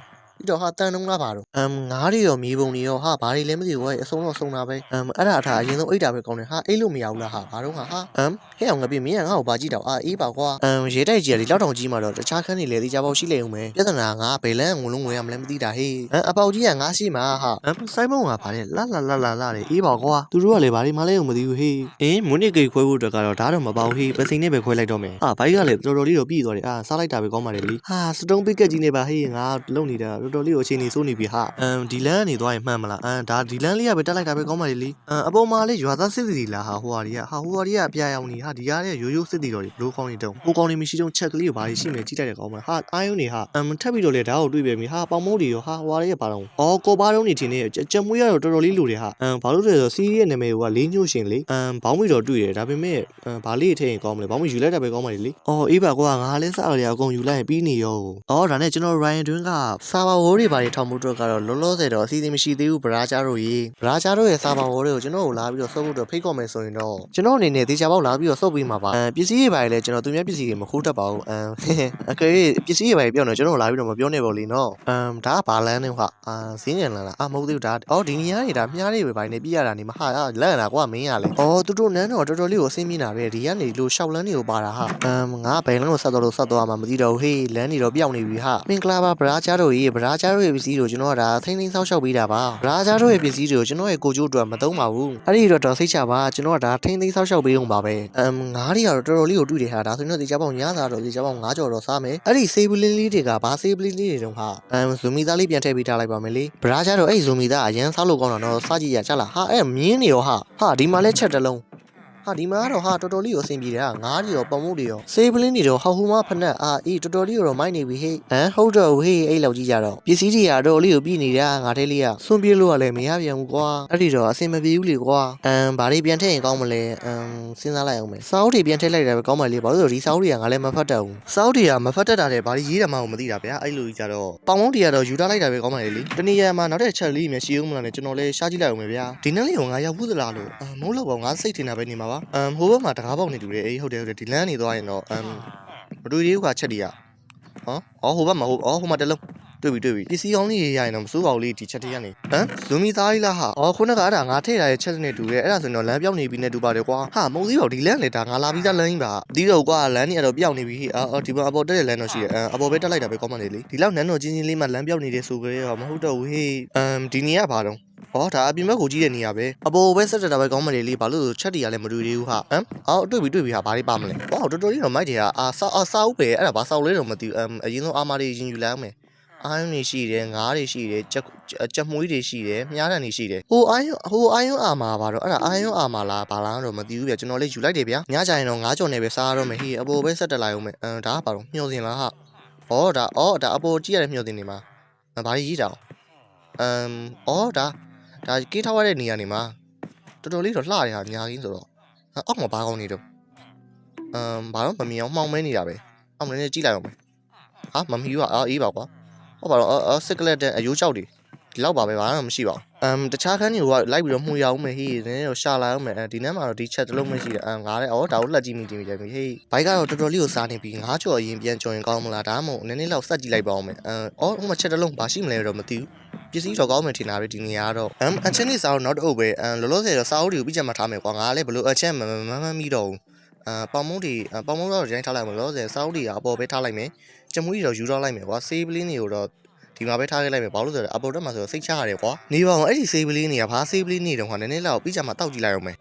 ပြီးတော့ဟာတန်တုံးလားပါတော့ငါးတွေရောမြေပုံတွေရောဟာဘာတွေလဲမသိဘူးအဆုံးတော့ဆုံးတာပဲအဲ့ဒါအထားအရင်ဆုံးအိတ်တာပဲကောင်းတယ်ဟာအိတ်လို့မရဘူးလားဟာဘာတော့ဟာဟဲ့အောင်ငါပြမင်းကငါ့ကိုဘာကြည့်တော့အေးပါကွာရဲတိုက်ကြီးကဒီလောက်တောင်ကြီးမှာတော့တခြားခန်းတွေလည်းဒီကြပေါက်ရှိလေအောင်ပဲပြဿနာငါဘယ်လန်းငုံလုံးငွေရမလဲမသိတာဟေးအပေါက်ကြီးကငါရှိမှာဟာစိုင်းမုံကဗါတယ်လာတယ်အေးပါကွာသူတို့ကလည်းဘာတွေမှလည်းမသိဘူးဟေးမွန်းနေကိတ်ခွဲဖို့အတွက်ကတော့ဓာတ်တော့မပေါဘူးဟေးပစိန်နဲ့ပဲခွဲလိုက်တော့မယ်ဘိုက်ကလည်းတော်တော်လေးတော့ပြည်သွားတယ်စားလိုက်တာပဲကောင်းပါတယ်လေဟာစတုံးပစ်ကက်ကြီးနေပါဟေးငါလုံနေတာတော်တော်လေးကိုအချိန်နေစိုးနေပြီဟာဒီလန်းကနေသွားရင်မှန်မလားဒါဒီလန်းလေးကပဲတက်လိုက်တာပဲကောင်းပါလေလေအပေါ်မှာလေးရွာသားစစ်တီလားဟာဟိုဟာတွေကအပြာရောင်နေဟာဒီကားရဲ့ရိုးရိုးစစ်တီတော်တွေဘလို့ကောင်းနေတုံးကိုကောင်းနေမရှိတုံးချက်ကလေးကိုဘာတွေရှိမယ်ကြည့်လိုက်တယ်ကောင်းပါဟာအာယုံနေဟာထပ်ပြီးတော့လေဓာတ်ကိုတွေ့ပြန်ပြီဟာပေါင်မိုးတွေရောဟာဟွာတွေကပါတော့ကိုပါတော့နေထင်နေကြက်မွေးရတော့တော်တော်လေးလိုတယ်ဟာဘာလို့လဲဆိုတော့စီးရီရဲ့နာမည်ကလေးညှို့ရှင်လေဘောင်းမီတော့တွေ့တယ်ဒါပေမဲ့ဘာလေးထည့်ရင်ကောင်းမလဲဘောင်းမီယူလိုက်တာပဲကောင်းပါလေလေအေးပါကွာငါလည်းစားရတယ်အကုန်ယူလိုက်ရင်ပြီးနေရောဒါနဲ့ကျွန်တော် Ryan တွင်းကစာပါဝိုးတွေဘာတွေထောင်မှုတော့ကတော့လောလောဆယ်တော့အစီအစဉ်မရှိသေးဘူးဗရာချာတို့ရဲ့စာပါဝိုးတွေကိုကျွန်တော်ကိုလာပြီးတော့စုပ်ဖို့တော့ဖိတ်ခေါ်မယ်ဆိုရင်တော့ကျွန်တော်အနေနဲ့တေချာပေါက်လာပြီးတော့စုပ်ပေးမှာပါပစ္စည်းတွေဘာတွေလဲကျွန်တော်သူများပစ္စည်းတွေမခိုးတတ်ပါဘူးအကယ်၍ပစ္စည်းတွေဘာတွေပြောနေကျွန်တော်လာပြီးတော့မပြောနဲ့ပေါ့လေနော်ဒါကဘာလန်းနေဟာဈေးညံလန်းလားမဟုတ်သေးဘူးဒါဒီနေရာတွေဒါမြားတွေပဲဘာတွေနဲ့ပြရတာနေမဟာလန့်လာကွာမင်းရလေသူတို့နန်းတော့တော်တော်လေးကိုအဆင်ပြေတာပဲဒီကနေလို့ရှောက်လန်းတွေကိုပါတာဟာငါဘယ်လန်းကိုဆက်သွားမှမသိတော့ဟေးလန်းနေတော့ပြောင်းနေပြီဟာမင်္ဂလာပါဗရာချာတို့ရဲ့ပစ္စည်းတို့ကျွန်တော်ကဒါထိန်းဆောက်ရှောက်ပေးတာပါဗရာချာတို့ရဲ့ပစ္စည်းတွေကိုကျွန်တော်ရဲ့ကိုကျိုးအတွက်မသုံးပါဘူးအဲ့ဒီတော့စိတ်ချပါကျွန်တော်ကဒါထိန်းဆောက်ရှောက်ပေးအောင်ပါပဲငါးတွေကတော့တော်တော်လေးကိုတွေ့တယ်ဟာဒါဆိုရင်တော့ဒီချပေါင်းညစားတော့ဒီချပေါင်း9ကြော်တော့စားမယ်အဲ့ဒီဆေးပလင်းလေးတွေကဘာဆေးပလင်းလေးတွေတုန်းဟာဇူမီသားလေးပြန်ထည့်ပေးထားလိုက်ပါမယ်လေဗရာချာတို့အဲ့ဇူမီသားအရန်စားလို့ကောင်းတာတော့စားကြည့်ရချလားဟာအဲ့မြင်းနေရောဟာဒီမှာလဲချက်တလုံးဟာဒီမှာတော့ဟာတော်တော်လေးကိုအဆင်ပြေတယ်ဟာငါးတွေရောပုံမှုတွေရောဆေးပလင်းတွေတော့ဟောက်ဟူမဖက်နဲ့အေးတော်တော်လေးကိုတော့မိုက်နေပြီဟေးဟုတ်တော့ဟေးအဲ့လောက်ကြီးကြတော့ပစ္စည်းတွေကတော့လေးကိုပြီးနေတာငါထဲလေးကစွန့်ပြေးလို့ကလည်းမရပြန်ဘူးကွာအဲ့ဒီတော့အဆင်မပြေဘူးလေကွာဘာတွေပြန်ထည့်ရင်ကောင်းမလဲစဉ်းစားလိုက်အောင်မယ်စာအုပ်တွေပြန်ထည့်လိုက်တာပဲကောင်းပါလေဘာလို့ဆိုဒီစာအုပ်တွေကငါလည်းမဖတ်တတ်ဘူးစာအုပ်တွေကမဖတ်တတ်တာတဲ့ဘာတွေရေးတယ်မှမသိတာဗျာအဲ့လိုကြီးကြတော့ပေါင်မုံတွေကတော့ယူထားလိုက်တာပဲကောင်းပါလေတနည်းရမှာနောက်တဲ့ချက်လေးများရှိအောင်မလားနဲ့ကျွန်တော်လည်းရှားကြည့်လိုက်အောင်ပဲဗျာဒီနေ့လေးကိုငါရောက်ဘူးသလားလို့မဟုတ်တော့ပါငါစိတ်ထင်တာပဲနေမှာပါဟိုဘက်မှာတကားပေါက်နေတူတယ်အေးဟုတ်တယ်ဒီလမ်းနေသွားရင်တော့မတွေ့သေးဘူးခါချက်တည်းရဟိုဘက်မှာဟိုမှာတလုံးတွေ့ပြီပစ္စည်းကောင်းလေးရရင်တော့မစိုးပါဘူးလေဒီချက်တည်းကနေဇူမီသားကြီးလားဟာခုနကအဲ့ဒါငါထည့်ထားတဲ့ချက်နဲ့တူတယ်အဲ့ဒါဆိုရင်တော့လမ်းပြောင်းနေပြီနဲ့တူပါတယ်ကွာဟာမဟုတ်သေးပါဘူးဒီလမ်းလေဒါငါလာပြီးသားလမ်းကြီးပါဒီတော့ကွာလမ်းကြီးကတော့ပြောင်းနေပြီဒီမှာအပေါ်တက်တဲ့လမ်းတော့ရှိတယ်အပေါ်ပဲတက်လိုက်တာပဲကောင်းပါလေဒီလောက်နန်းတော်ချင်းလေးမှလမ်းပြောင်းနေတယ်ဆိုကြရောမဟုတ်တော့ဘူးဟေးဒီနေရာဘာတော့ဒါအပြင်ဘက်ကိုကြီးတဲ့နေရာပဲအပေါ်ပဲဆက်တက်တာပဲကောင်းမလေးဘာလို့ဆိုချက်တီကလည်းမတွေ့သေးဘူးဟာတွေ့ပြီဟာဘာတွေပါမလဲတော်တော်လေးတော့မိုက်တယ်ဟာစာအုပ်ပဲအဲ့ဒါဘာစာအုပ်လဲတော့မသိဘူးအရင်ဆုံးအာမာတွေရင်ယူလိုက်အောင်မယ်အာယုံတွေရှိတယ်ငါးတွေရှိတယ်ကြက်မွေးတွေရှိတယ်မြားတန်တွေရှိတယ်ဟိုအာယုံအာမာပါတော့အဲ့ဒါအာယုံအာမာလားဘာလားတော့မသိဘူးဗျကျွန်တော်လေးယူလိုက်တယ်ဗျညကြရင်တော့9ကြော်နေပဲစားရတော့မယ်ဟေးအပေါ်ပဲဆက်တက်လိုက်အောင်မယ်ဒါကဘာတော့မျှော်စင်လားဟာဒါအပေါ်ကြည့်ရတဲ့မျှော်စင်နေမှာဘာကြီးတာဒါကေးထားရတဲ့နေရာနေမှာတော်တော်လေးတော့လှရဟာညာကြီးဆိုတော့အောက်မှာဘာကောင်းနေတော့ဘာတော့မမြင်အောင်မှောင်မဲနေတာပဲအောက်နည်းနည်းကြည့်လိုက်အောင်မယ်မမီးပါအေးပါကွာဟုတ်ပါတော့စစ်ကလက်တဲ့အယိုးကြောက်တွေဒီလောက်ပါပဲဘာမှမရှိပါဘူးတခြားခန်းတွေကလိုက်ပြီးတော့မှုရအောင်မယ်ဟေးနည်းနည်းတော့ရှာလာအောင်မယ်ဒီနေ့မှာတော့ဒီချက်တစ်လုံးမရှိတယ်ငါလည်းဒါကိုလှက်ကြည့်မိတင်ပြီဟေးဘိုက်ကတော့တော်တော်လေးကိုစားနေပြီငါးကြော်ရင်ပြန်ကြော်ရင်ကောင်းမလားဒါမှမဟုတ်နည်းနည်းလောက်စက်ကြည့်လိုက်ပါအောင်မယ်ဟိုမှာချက်တစ်လုံးဘာရှိမလဲတော့မသိဘူးပစ္စည်းတော့ကောင်းမယ်ထင်တာပဲဒီနေရာကတော့အချင်းလေးစားတော့နောက်တစ်အုပ်ပဲလောလောဆယ်တော့စားအုပ်တွေကိုပြချက်မှထားမယ်ကွာငါလည်းဘလို့အချက်မမီတော့ဘူးပေါင်မုံတော့ရိုင်းထားလိုက်မယ်လောလောဆယ်စားအုပ်တွေကအပေါ်ပဲထားလိုက်မယ်ကြမွေးတွေတော့ယူတော့လိုက်မယ်ကွာဆေးပလင်းတွေကိုတော့ဒီမှာပဲထားခဲ့လိုက်မယ်ဘာလို့ဆိုတော့အပေါ်တက်မှာဆိုတော့စိတ်ချရတယ်ကွာနေပါအောင်အဲ့ဒီဆေးပလင်းတွေကဘာဆေးပလင်းတွေတုန်းကနည်းနည်းလောက်ပြီးကြမှာတောက်ကြည့်လိုက်အောင်မယ်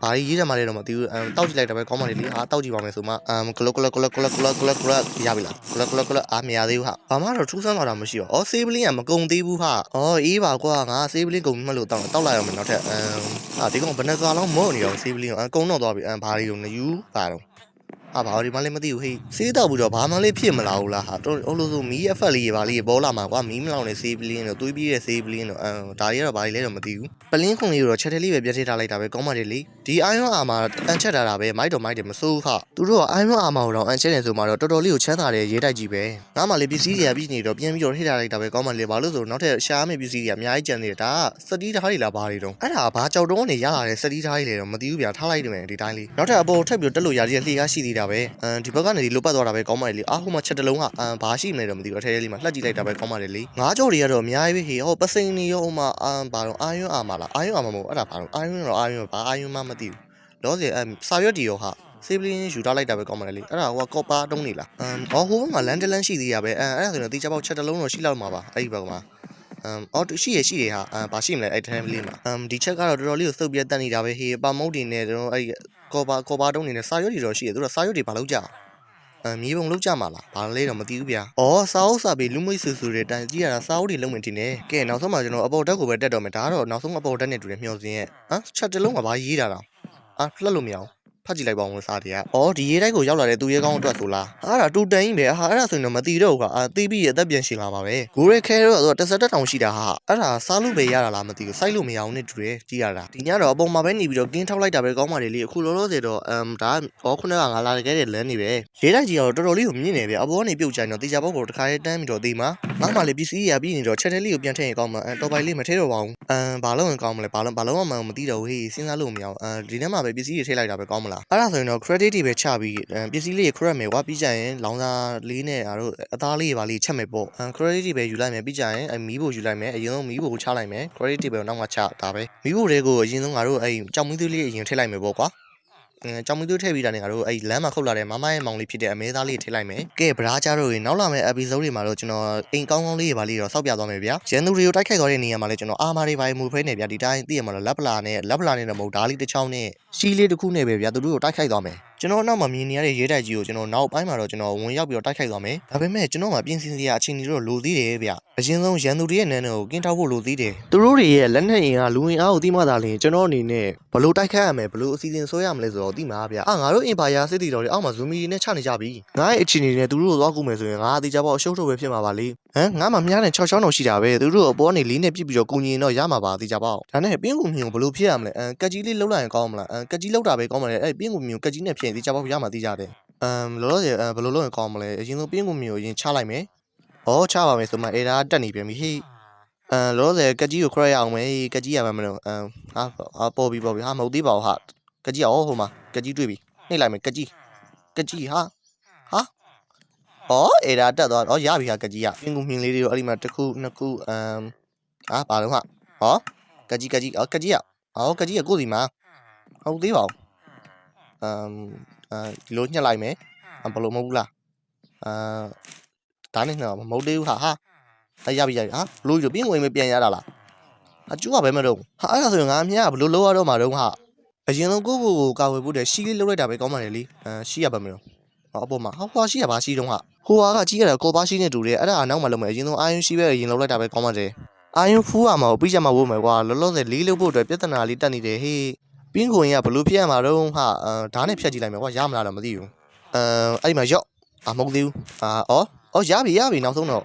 ဘာကြီးရေးကြမှာလဲတော့မသိဘူးတောက်ကြည့်လိုက်တော့ပဲကောင်းပါလေလေတောက်ကြည့်ပါမယ်ဆိုမှကလရပြီလားမရသေးဘူးဟာဘာမှတော့ထူးဆန်းတော့မရှိပါဆေးပလင်းကမကုန်သေးဘူးဟာအေးပါကွာငါဆေးပလင်းကုန်မှလို့တောက်လိုက်အောင်မယ်နောက်ထပ်ဒီကောင်ဘယ်နှကားလုံးမော့နေရောဆေးပလင်းကုန်တော့သွားပြီဘာတွေတော့နယူးပါတော့ဘာဒီမှလည်းမသိဘူးဟေးဆေးတောက်ပြီးတော့ဘာမှလည်းဖြစ်မလာဘူးလားဟာဟိုလိုဆိုမီးအဖက်လေးပါလေးပေါ်လာမှာကွာမီးမလောင်တဲ့ဆေးပလင်းတော့တွေးပြီးတဲ့ဆေးပလင်းတော့ဒါတွေကတော့ဘာတွေလဲတော့မသိဘူးပလင်းခွန်လေးတော့ချက်ထဲလေးပဲပြတ်ထည့်ထားလိုက်တာပဲကောင်းပါတယ်လေ ဒီအိုင်းရွန်အာမာအန်ချက်ထားတာပဲမိုက်တော့မိုက်တယ်မစိုးဟာသူတို့ကအိုင်းရွန်အာမာကိုတော့အန်ချက်တယ်ဆိုမှတော့တော်တော်လေးကိုချမ်းသာတဲ့ရေးတိုက်ကြီးပဲငါမှလည်းပစ္စည်းတွေကပြီးနေတော့ပြန်ပြီးတော့ထိထားလိုက်တာပဲကောင်းမှလေဘာလို့ဆိုနောက်ထပ်ရှားမယ့်ပစ္စည်းတွေအများကြီးကျန်နေတယ်ဒါကစတီးထားတွေလားဘာတွေတော့အဲ့ဒါဘာကြောက်တုံးကနေရလာတဲ့စတီးထားတွေလေတော့မသိဘူးဗျာထားလိုက်တယ်မယ်ဒီတိုင်းလေးနောက်ထပ်အပေါ်ထပ်ပြီးတက်လို့ရတဲ့လှေကားရှိသေးတာပဲဒီဘက်ကနေဒီလိုပတ်သွားတာပဲကောင်းမှလေအားဟိုမှာချက်တလုံးကဘာရှိမလဲတော့မသိဘူးအထဲထဲလေးမှာလှက်ကြည့်လိုက်တာပဲကောင်းမှလေငါးကြော်တွေကတော့အများကြီးပဲဟေးဟောပစိန်နေရောဟိုမှာဘာတော့အာယွန်းအာမာလားအာယွန်းအာမာမဟုတ်အဲ့ဒါဘာတော့အာယွန်းတော့အာယွန်းဘာအာယွန်းမှမသိဘူးလောဆယ်စာရွက်တီရောဟာစေးပလင်းယူထားလိုက်တာပဲကောင်းပါလေအဲ့ဒါဟိုကော့ပါတုံးနေလားဟိုဘက်မှာလန်တလန်ရှိသေးရပဲအဲ့ဒါဆိုတော့တေချာပေါက်ချက်တလုံးတော့ရှိလောက်မှာပါအဲ့ဒီဘက်မှာရှိရဟာဘာရှိမလဲအဲ့ထဲလေးမှာဒီချက်ကတော့တော်တော်လေးကိုစုပ်ပြတ်တက်နေတာပဲဟေးပါမုတ်တွေနဲ့ကျွန်တော်အဲ့ကော့ပါတုံးနေနဲ့စာရွက်တီတော့ရှိတယ်သူတို့စာရွက်တီဘာလို့ကြာမြေပုံလောက်ကြမှာလားဘာလဲတော့မသိဘူးဗျာစာအုပ်စာပေလူမိတ်ဆူဆူတွေတန်ကြည့်ရတာစာအုပ်တွေလုံးဝင်တင်နေကဲနောက်ဆုံးမှာကျွန်တော်အပေါ်တက်ကိုပဲတက်တော့မယ်ဒါကတော့နောက်ဆုံးအပေါ်တက်နဲ့တူတယ်မျှော်စင်းရဲ့ချက်တလုံးကဘာရေးတာတော့လှက်လို့မရအောင်ဖတ်ကြည့်လိုက်ပါဦးစားတွေကဒီရေးတိုက်ကိုရောက်လာတဲ့သူရဲကောင်းအတွက်ဆိုလားအဲ့ဒါတူတန်ကြီးပဲအဲ့ဒါဆိုရင်တော့မတီတော့ဘူးတီးပြီးအသက်ပြန်ရှင်လာပါပဲဂိုးရဲခဲတော့ဆိုတော့တက်တောင်ရှိတာဟာအဲ့ဒါစားလို့ပဲရတာလားမသိဘူးစိုက်လို့မရအောင်နဲ့တူတယ်ကြည့်ရတာဒီညတော့အပေါ်မှာပဲနေပြီးတော့ကင်းထောက်လိုက်တာပဲကောင်းပါလေလေအခုလောလောဆယ်တော့ဒါခုနကငါလာခဲ့တဲ့လမ်းနေပဲရေးတိုက်ကြီးကတော့တော်တော်လေးကိုမြင့်နေပြီအပေါ်ကနေပြုတ်ချိုင်တော့တေချာဘောကိုတစ်ခါလေးတန်းပြီးတော့တေးမှာငါမှလည်းပစ္စည်းရပြီးနေတော့ချက်ထဲလေးကိုပြန်ထည့်ရင်ကောင်းမှာတော်ပိုင်လေးမထဲတော့ပါဘူးဘာလို့ရင်ကောင်းမလဲဘာလို့မှမသိတော့ဘူးဟေးစဉ်းစားလို့မရအောင်ဒီထဲမှာပဲပစ္စည်းတွေထည့်လိုက်တာပဲကောင်းမလားအဲ့ဒါဆိုရင်တော့ credit တွေပဲချပြီးပစ္စည်းလေး credit မယ်ကွာပြီးကြရင်လောင်စာလေးနဲ့အားတို့အသားလေးပါလေးချက်မယ်ပေါ့credit တွေပဲယူလိုက်မယ်ပြီးကြရင်မီးဖို့ယူလိုက်မယ်အရင်ဆုံးမီးဖို့ချလိုက်မယ် credit တွေပဲနောက်မှချဒါပဲမီးဖို့တွေကိုအရင်ဆုံးငါတို့ကြောင်မီးသွေးလေးအရင်ထည့်လိုက်မယ်ပေါ့ကွာကြောင်မီးသွေးထည့်ပြီးတာနဲ့ငါတို့လမ်းမှာခုတ်လာတဲ့မမရဲ့မောင်လေးဖြစ်တဲ့အမဲသားလေးထည့်လိုက်မယ်ကဲဗရာကြတော့ရင်နောက်လာမယ့် episode တွေမှာတော့ကျွန်တော်အိမ်ကောင်းလေးတွေပါလေးတော့စောက်ပြသွားမယ်ဗျာရန်သူတွေကိုတိုက်ခိုက်သွားတဲ့နေရာမှာလည်းကျွန်တော်အာမာတွေပါမူဖဲနေဗျာဒီတိုင်းသိရမှာတော့လက်ပလာနဲ့တော့မဟုတ်ဓာလီတစ်ချောင်းနဲ့ရှီးလေးတစ်ခုနဲ့ပဲဗျာသူတို့ကိုတိုက်ခိုက်သွားမယ်ကျွန်တော်နောက်မှာမြင်နေရတဲ့ရဲတိုက်ကြီးကိုကျွန်တော်နောက်ပိုင်းမှာတော့ကျွန်တော်ဝင်ရောက်ပြီးတော့တိုက်ခိုက်သွားမယ်ဒါပေမဲ့ကျွန်တော်မှာပြင်ဆင်စရာအချိန်ကြီးတော့လိုသေးတယ်ဗျအရင်ဆုံးရန်သူတွေရဲ့နန်းတွေကိုကင်းထောက်ဖို့လိုသေးတယ်သူတို့တွေရဲ့လက်နက်အင်အားလူဝင်အားကိုသိမှသာလျှင်ကျွန်တော်အနေနဲ့ဘလို့တိုက်ခိုက်ရမယ်ဘလို့အစီအစဉ်ဆွဲရမလဲဆိုတော့သိမှာဗျငါတို့အင်ပါယာစစ်တီတော်တွေအောက်မှာဇူမီတွေနဲ့ချနေကြပြီငါရဲ့အချိန်နဲ့သူတို့ကိုသွားကူမယ်ဆိုရင်ငါအသေးချပေါ့အရှုံးထုတ်ပဲဖြစ်မှာပါလေငါမှမြားနဲ့6ချောင်းတော့ရှိတာပဲသူတို့အပေါ်ကနေလေးနဲ့ပြစ်ပြီးတော့ကူညီရင်တော့ရမှာပါအသေးချပေါ့ဒါနဲ့ပင်းကူမြုံဘလို့ဖြစ်ရမလဲကက်ကြီးလေးလှုပ်လိုက်ရင်ကောင်းမလားကက်ကြီးလှုပ်တာပဲကောင်းမလဲအဲ့ပင်းကူမြုံကက်ကြီးနဲ့ဖြစ်ရင်အသေးချပေါ့ရမှာသိကြတယ်လောလောဆယ်ဘယ်လိုလုပ်ရင်ကောင်းမလဲအရင်ဆုံးပင်းကူမျိုးကိုရင်ချလိုက်မယ်ချပါမယ်ဆိုမှအဲ့ဒါတက်နေပြန်ပြီဟေးလောလောဆယ်ကကြီးကိုခရက်ရအောင်မယ်ကကြီးရမှာမလို့ပေါ်ပြီဟာမဟုတ်သေးပါဘူးဟာကကြီးဟိုမှာကကြီးတွေ့ပြီနှိပ်လိုက်မယ်ကကြီးဟာအဲ့ဒါတက်သွားရပြီဟာကကြီးကပင်းကူမြင်လေးတွေကိုအဲ့ဒီမှာတစ်ခုနှစ်ခုဘာလို့ဟာကကြီးကကြီးကကြီးကကိုစီမှာဟုတ်သေးပါဘူးဒီလိုညှက်လိုက်မယ်ဘလို့မဟုတ်ဘူးလားဒါနဲ့တော့မဟုတ်သေးဘူးဟာရပြီဟာဘလို့ပြင်းဝင်မပြန်ရတာလားကျူကပဲမတော့အဲ့ဒါဆိုရင်ငါအမြကဘလို့လောရတော့မှာတော့ဟာအရင်ဆုံးကိုကာဝယ်ဖို့တဲ့ရှီးလေးလှုပ်လိုက်တာပဲကောင်းပါလေလေရှီးရပါမလို့အပေါ်မှာဟွာရှီးရပါရှီးတော့ဟာဟိုဟာကကြီးရတာကောပါရှီးနဲ့တူတယ်အဲ့ဒါအနောက်မှာလုံးမယ်အရင်ဆုံးအာယွန်းရှီးပဲအရင်လှုပ်လိုက်တာပဲကောင်းပါတယ်အာယွန်းဖူးရမှာကိုပြီးကြမှာဝုတ်မယ်ကွာလောလောဆယ်လေးလှုပ်ဖို့အတွက်ပြဿနာလေးတက်နေတယ်ဟေးပင်းကိုရင်ကဘလို့ဖြစ်ရမှာတော့ဟာဓာတ်နဲ့ဖြတ်ကြည့်လိုက်မယ်ကွာရမလားတော့မသိဘူးအဲ့ဒီမှာရော့မဟုတ်သေးဘူးရပြီနောက်ဆုံးတော့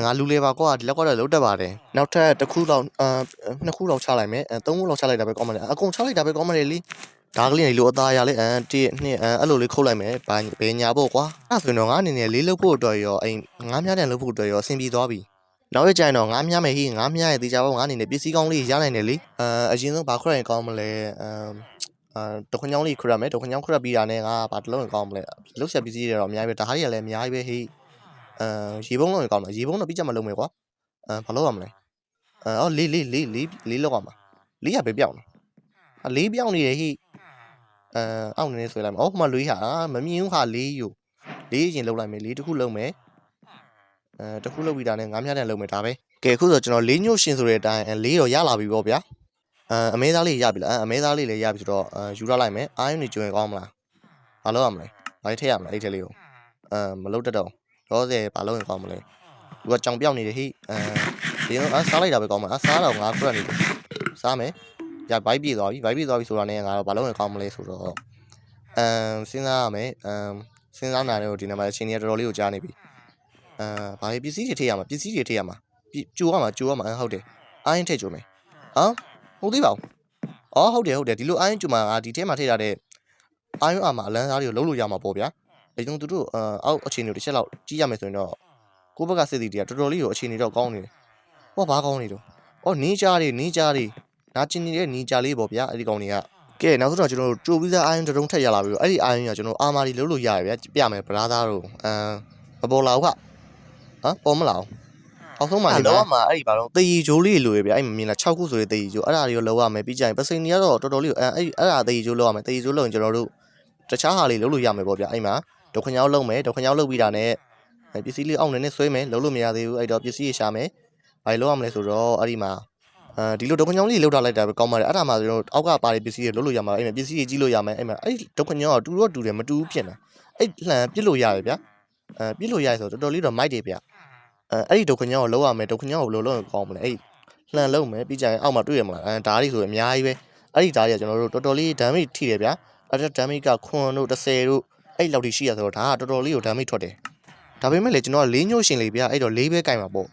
ငါလူလေပါကွာဒီလောက်ကတော့လုံးတက်ပါတယ်နောက်ထပ်တစ်ခုလောက်နှစ်ခုလောက်ချလိုက်မယ်သုံးခုလောက်ချလိုက်တာပဲကောင်းပါလေအကုန်ချလိုက်တာပဲကောင်းပါလေလေဒါကလေးနေလို့အသားရလဲ1 2အဲ့လိုလေးခုတ်လိုက်မယ်ဘယ်ညာဖို့ကွာအဲ့ဆိုရင်တော့ငါအနေနဲ့လေးလုပ်ဖို့အတွက်ရောငါးမြားတန်လုပ်ဖို့အတွက်ရောအဆင်ပြေသွားပြီနောက်ရကြရင်တော့ငါးမြားမယ်ဟိငါးမြားရဲ့တေချာပေါ့ငါအနေနဲ့ပစ္စည်းကောင်းလေးရနိုင်တယ်လေအရင်ဆုံးဘာခွက်ရင်ကောင်းမလဲတခွန်ချောင်းလေးခရက်မယ်တခွန်ချောင်းခရက်ပြီးတာနဲ့ငါဘာတလုံးရင်ကောင်းမလဲလှုပ်ဆက်ပစ္စည်းတွေတော့အများကြီးပဲဒါဟာတွေကလည်းအများကြီးပဲဟိရေပုံးလုံးရင်ကောင်းတယ်ရေပုံးတော့ပြီးကြမှာလုံးမယ်ကွာဘာလို့ရမလဲလေးလောက်ရမှာလေးရပဲပြောင်းတယ်လေးပြောင်းနေတယ်ဟိအောက်နေဆွဲလိုက်မယ်ဟိုမှာလေးဟာမမြင်ဘူးဟာလေးယူလေးရင်လုံးလိုက်မယ်လေးတစ်ခုလုံးမယ်တစ်ခုလုံးပြီးတာနဲ့ငါးမြားတန်လုံးမယ်ဒါပဲကဲအခုဆိုကျွန်တော်လေးညို့ရှင်ဆိုတဲ့အတိုင်းလေးတော့ရလာပြီပေါ့ဗျာအမဲသားလေးရပြီလားအမဲသားလေးလည်းရပြီဆိုတော့ယူရလိုက်မယ်အာယုန်နေကျွင်ကောင်းမလားဘာလို့ရမလဲဘာထည့်ရမလဲအဲ့ထက်လေးကိုမလုပ်တတ်တော့ရောစဲဘာလို့ရင်ကောင်းမလဲသူကကြောင်ပြောက်နေတယ်ဟိဒီတော့စားလိုက်တာပဲကောင်းမှာစားတော့ငါခရက်နေတယ်စားမယ်ရဘိုက်ပြေးသွားပြီဆိုတာနဲ့ငါတော့ဘာလို့ရင်ကောင်းမလဲဆိုတော့စဉ်းစားရမယ်စဉ်းစားနိုင်တော့ဒီနေ့မှာအချိန်ကြီးတော်တော်လေးကိုကြားနေပြီဘာပစ္စည်းတွေထည့်ရမှာကြိုရမှာဟုတ်တယ်အာရင်ထည့်ကြိုမယ်ဟုတ်သေးပါဘူး အော်ဟုတ်တယ်ဒီလိုအိုင်းကျူမှာဒီထဲမှာထည့်ထားတဲ့အိုင်းအာမှာအလန်းစားတွေကိုလုံးလို့ရမှာပေါ့ဗျာအဲကြောင့်သူတို့အောက်အခြေအနေတွေတစ်ချက်လောက်ကြည့်ရမယ်ဆိုရင်တော့ကိုဘက်ကစစ်တီတွေကတော်တော်လေးကိုအခြေအနေတော့ကောင်းနေတယ်ဟောဘာကောင်းနေတော့အော်နင်းကြားတွေနာကျင်နေတဲ့နင်းကြားလေးပေါ့ဗျာအဲ့ဒီကောင်တွေကကဲနောက်ဆုံးတော့ကျွန်တော်တို့ကြိုပြီးသားအိုင်းတုံးထက်ရလာပြီအဲ့ဒီအိုင်းကကျွန်တော်အာမာဒီလုံးလို့ရတယ်ဗျာပြမယ်ဗလားသားတို့မပေါ်လာဘူးခပေါ်မလာဘူးအောက်ဆုံးမှာလောကမှာအဲ့ဒီဘာလို့တည်ရီဂျိုးလေးလိုရဗျအဲ့မမြင်လား6ခုဆိုတဲ့တည်ရီဂျိုးအဲ့ဒါတွေကိုလောက်ရမယ်ပြီးကြရင်ပစိန်တွေကတော့တော်တော်လေးအဲ့ဒါတည်ရီဂျိုးလောက်ရမယ်တည်ရီဂျိုးလောက်ရင်ကျွန်တော်တို့တခြားဟာလေးလုံးလို့ရမယ်ပေါ့ဗျအဲ့မှာဒုက္ခညောင်းလုံးမယ်ဒုက္ခညောင်းလုံးပြီးတာနဲ့ပစ္စည်းလေးအောက်နေနဲ့ဆွဲမယ်လုံးလို့မရသေးဘူးအဲ့တော့ပစ္စည်းရရှာမယ်ဘာလို့လောက်ရမလဲဆိုတော့အဲ့ဒီမှာဒီလိုဒုက္ခညောင်းလေးလောက်ထားလိုက်တာပဲကောင်းပါတယ်အဲ့ဒါမှကျွန်တော်အောက်ကပါတဲ့ပစ္စည်းတွေလုံးလို့ရမှာအဲ့မှာပစ္စည်းတွေကြီးလို့ရမယ်အဲ့မှာအဲ့ဒုက္ခညောင်းကတူတော့တူတယ်မတူဘူးဖြစ်နေအဲ့လှန်ပြစ်လို့ရတယ်ဗျပြစ်လို့ရတယ်ဆိုတော့တော်တော်လေးတော့မိုက်တယ်ဗျအဲ့ဒီဒုက္ခညောင်းကိုလုံးရမယ်ဒုက္ခညောင်းကိုလုံးကောင်းမလဲအဲ့လှန်လုံးမယ်ပြီးကြရင်အောက်မှာတွေ့ရမလားဓာတ်တွေဆိုအများကြီးပဲအဲ့ဒီဓာတ်တွေကကျွန်တော်တို့တော်တော်လေး damage ထိတယ်ဗျအဲ့ဒါ damage က9တို့10တို့အဲ့လောက်ထိရှိရဆိုတော့ဒါကတော်တော်လေးကို damage ထွက်တယ်ဒါပေမဲ့လေကျွန်တော်က4ညှို့ရှင်လေးဗျအဲ့တော့4ပဲကင်မှာပေါ့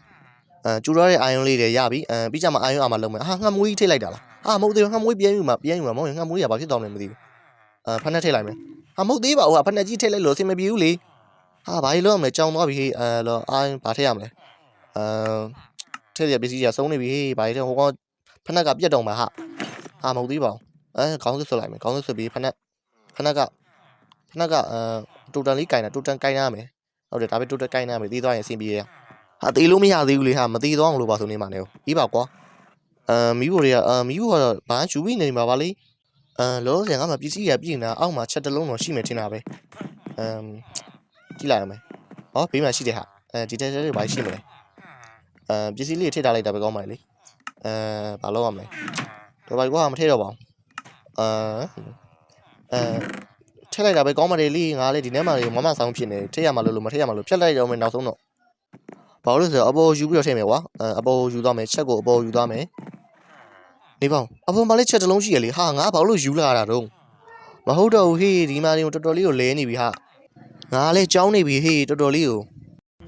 ကျူရတဲ့ iron လေးတွေရပြီပြီးကြမှာ iron အာမှာလုံးမယ်ငှက်မွေးထိလိုက်တာလားမဟုတ်သေးဘူးငှက်မွေးပြန်ယူမှာမဟုတ်ရင်ငှက်မွေးကဘာဖြစ်သွားမလဲမသိဘူးဖက်နဲ့ထိလိုက်မယ်မဟုတ်သေးပါဘူးဖက်နဲ့ကြီးထိလိုက်လို့အဆင်မပြေဘူးလေဘာလို့လုပ်ရမလဲကြောင်သွားပြီလောဘာထည့်ရမလဲထည့်ရပစ္စည်းကြီးဆုံးနေပြီဘာလို့ဟိုကောင်ဖက်နက်ကပြတ်တော့မှာမဟုတ်သေးပါဘူးခေါင်းဆွတ်လိုက်မယ်ခေါင်းဆွတ်ပြီးဖက်နက်ကတိုတန်လေးကင်တာတိုတန်ကင်ရမယ်ဟုတ်တယ်ဒါပဲတိုတန်ကင်ရမယ်သေးသွားရင်အဆင်ပြေရသေးလို့မရသေးဘူးလေမသေးသွားအောင်လို့ပါဆိုနေမှာနေပြီးပါကွာမီးဖို့တွေကမီးဖို့ကတော့ဘာယူပြီးနေမှာပါလေလောဆယ်ကမှပစ္စည်းရပြည်နေတာအောက်မှာချက်တလုံးတော့ရှိမယ်ထင်တာပဲကြည့်လိုက်ရမယ်ဘေးမှာရှိတယ်ဒီတက်တွေဘာရှိမလဲပစ္စည်းလေးထည့်ထားလိုက်တာပဲကောင်းပါလေဘာလုပ်ရမလဲတော့ဘာကွာမထည့်တော့ပါဘူးထည့်လိုက်တာပဲကောင်းပါတယ်လေငါလေဒီထဲမှာမမဆောင်ဖြစ်နေထည့်ရမှာလို့မထည့်ရမှာလို့ဖြတ်လိုက်တော့မယ်နောက်ဆုံးတော့ဘာလို့လဲဆိုတော့အပေါ်ယူပြီးတော့ထည့်မယ်ကွာအပေါ်ယူသွားမယ်ချက်ကိုအပေါ်ယူသွားမယ်နေပေါင်းအပေါ်မှာလည်းချက်တစ်လုံးရှိရလေငါဘာလို့ယူလာတာတော့မဟုတ်တော့ဘူးဟေးဒီမှာနေတော်တော်လေးကိုလဲနေပြီငါလည်းကြောင်းနေပြီဟေးတော်တော်လေးကို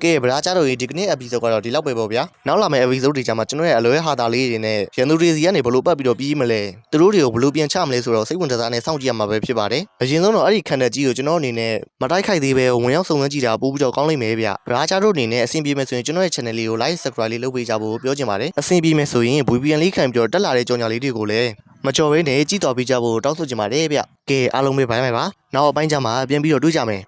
ကဲဗလားကြတော့ဒီကနေ့ episode ကတော့ဒီလောက်ပဲပေါ့ဗျာနောက်လာမယ့် episode တွေကြမှာကျွန်တော်ရဲ့အလွဲဟာတာလေးတွေနဲ့ရန်သူတွေစီကနေဘလို့ပတ်ပြီးတော့ပြီးမလဲသူတို့တွေကိုဘလို့ပြန်ချမလဲဆိုတော့စိတ်ဝင်စားနဲ့စောင့်ကြည့်ရမှာပဲဖြစ်ပါတယ်အရင်ဆုံးတော့အဲ့ဒီခန္ဓာကြီးကိုကျွန်တော်အနေနဲ့မတိုက်ခိုက်သေးပဲဝင်ရောက်စုံစမ်းကြည့်တာပို့ပြီးတော့ကောင်းလိမ့်မယ်ဗျဗလားကြတို့အနေနဲ့အဆင်ပြေမယ်ဆိုရင်ကျွန်တော်ရဲ့ channel လေးကို like subscribe လေးလုပ်ပေးကြဖို့ပြောချင်ပါတယ်အဆင်ပြေမယ်ဆိုရင် VPN လေးခံပြီးတော့တက်လာတဲ့ကြော်ညာလေးတွေကိုလည်းမကြော်ဘဲနဲ့ကြည့်တော်ပေးကြဖို့တောင်းဆိုချင်ပါတယ်ဗျကဲအားလုံးပဲဘိုင်ဘိုင်ပါနောက်အပိုင်းကြမှာပြန်ပြီးတော့တွေ့ကြမယ်